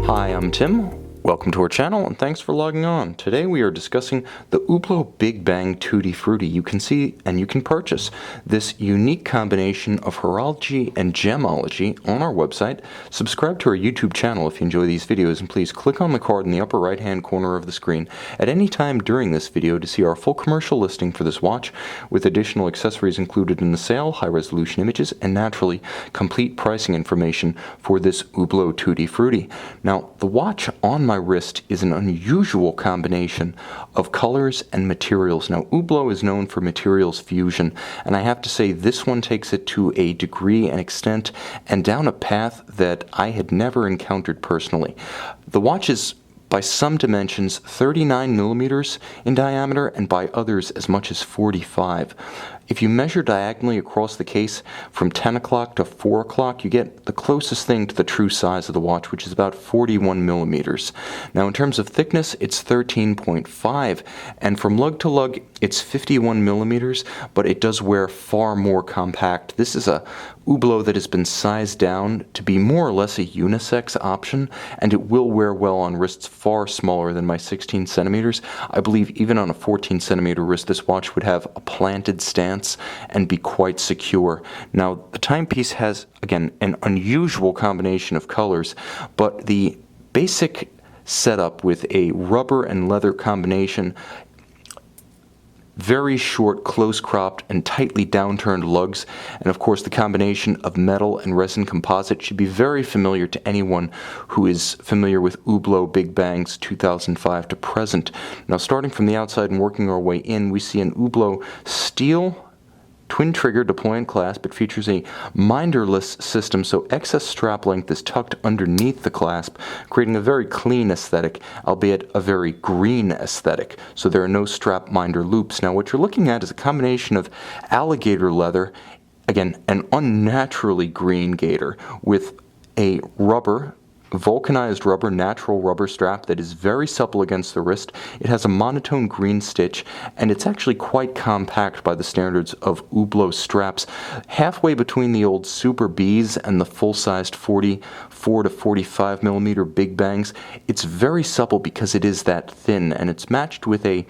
Hi, I'm Tim. Welcome to our channel and thanks for logging on. Today we are discussing the Hublot Big Bang Tutti Frutti. You can see and you can purchase this unique combination of horology and gemology on our website. Subscribe to our YouTube channel if you enjoy these videos, and please click on the card in the upper right hand corner of the screen at any time during this video to see our full commercial listing for this watch with additional accessories included in the sale, high resolution images, and naturally complete pricing information for this Hublot Tutti Frutti. Now the watch on my wrist is an unusual combination of colors and materials. Now Hublot is known for materials fusion, and I have to say this one takes it to a degree and extent and down a path that I had never encountered personally. The watch is by some dimensions 39 millimeters in diameter and by others as much as 45. If you measure diagonally across the case from 10 o'clock to 4 o'clock, you get the closest thing to the true size of the watch, which is about 41 millimeters. Now in terms of thickness, it's 13.5, and from lug to lug, it's 51 millimeters, but it does wear far more compact. This is a Hublot that has been sized down to be more or less a unisex option, and it will wear well on wrists far smaller than my 16 centimeters. I believe even on a 14 centimeter wrist, this watch would have a planted stance and be quite secure. Now the timepiece has, again, an unusual combination of colors, but the basic setup with a rubber and leather combination, very short, close-cropped, and tightly downturned lugs, and of course the combination of metal and resin composite should be very familiar to anyone who is familiar with Hublot Big Bangs 2005 to present. Now starting from the outside and working our way in, we see an Hublot steel twin-trigger deployant clasp. It features a minderless system, so excess strap length is tucked underneath the clasp, creating a very clean aesthetic, albeit a very green aesthetic. So there are no strap minder loops. Now what you're looking at is a combination of alligator leather, again, an unnaturally green gator, with a rubber, vulcanized rubber, natural rubber strap that is very supple against the wrist. It has a monotone green stitch, and it's actually quite compact by the standards of Hublot straps, halfway between the old Super Bs and the full-sized 44 to 45 millimeter Big Bangs. It's very supple because it is that thin, and it's matched with a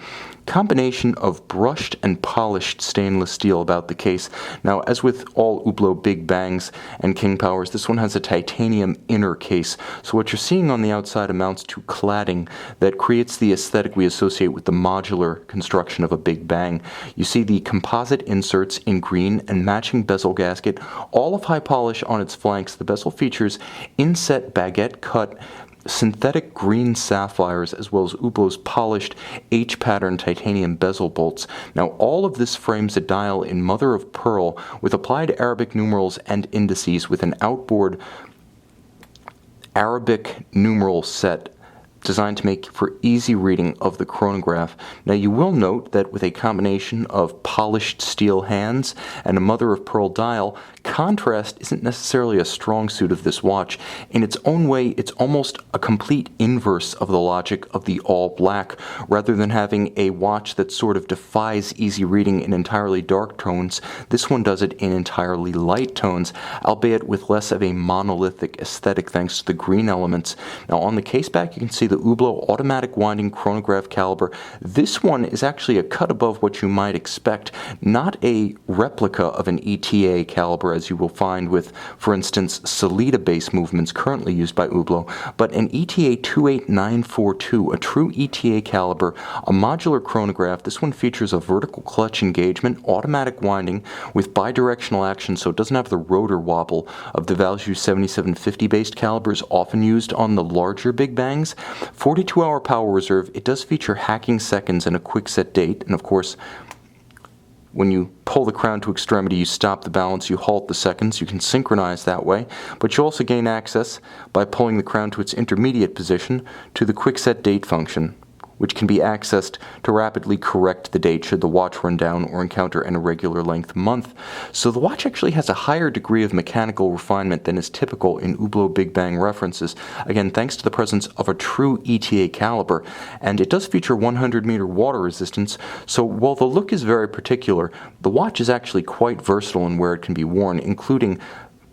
combination of brushed and polished stainless steel about the case. Now, as with all Hublot Big Bangs and King Powers, this one has a titanium inner case. So what you're seeing on the outside amounts to cladding that creates the aesthetic we associate with the modular construction of a Big Bang. You see the composite inserts in green and matching bezel gasket, all of high polish on its flanks. The bezel features inset baguette cut synthetic green sapphires, as well as Hublot's polished H-pattern titanium bezel bolts. Now all of this frames a dial in mother of pearl with applied Arabic numerals and indices with an outboard Arabic numeral set designed to make for easy reading of the chronograph. Now you will note that with a combination of polished steel hands and a mother of pearl dial, contrast isn't necessarily a strong suit of this watch. In its own way, it's almost a complete inverse of the logic of the all black. Rather than having a watch that sort of defies easy reading in entirely dark tones, this one does it in entirely light tones, albeit with less of a monolithic aesthetic thanks to the green elements. Now on the case back, you can see the Hublot automatic winding chronograph caliber. This one is actually a cut above what you might expect, not a replica of an ETA caliber as you will find with, for instance, Sellita base movements currently used by Hublot, but an ETA 28942, a true ETA caliber, a modular chronograph. This one features a vertical clutch engagement, automatic winding with bidirectional action, so it doesn't have the rotor wobble of the Valjoux 7750 based calibers often used on the larger Big Bangs. 42-hour power reserve. It does feature hacking seconds and a quick set date, and of course when you pull the crown to extremity, you stop the balance, you halt the seconds. You can synchronize that way, but you also gain access by pulling the crown to its intermediate position to the quick set date function, which can be accessed to rapidly correct the date should the watch run down or encounter an irregular length month. So the watch actually has a higher degree of mechanical refinement than is typical in Hublot Big Bang references, again thanks to the presence of a true ETA caliber, and it does feature 100-meter water resistance, so while the look is very particular, the watch is actually quite versatile in where it can be worn, including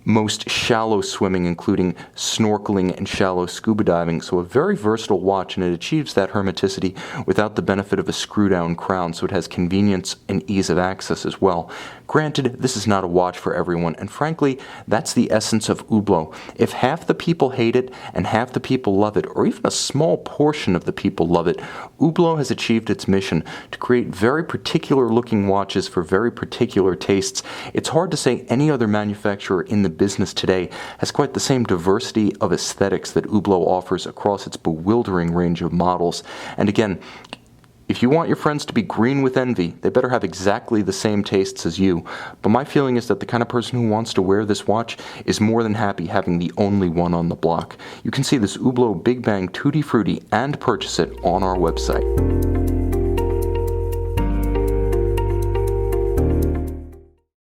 most shallow swimming, including snorkeling and shallow scuba diving. So a very versatile watch, and it achieves that hermeticity without the benefit of a screw-down crown, so it has convenience and ease of access as well. Granted, this is not a watch for everyone, and frankly, that's the essence of Hublot. If half the people hate it and half the people love it, or even a small portion of the people love it, Hublot has achieved its mission to create very particular looking watches for very particular tastes. It's hard to say any other manufacturer in the business today has quite the same diversity of aesthetics that Hublot offers across its bewildering range of models. And again, if you want your friends to be green with envy, they better have exactly the same tastes as you. But my feeling is that the kind of person who wants to wear this watch is more than happy having the only one on the block. You can see this Hublot Big Bang Tutti Frutti and purchase it on our website.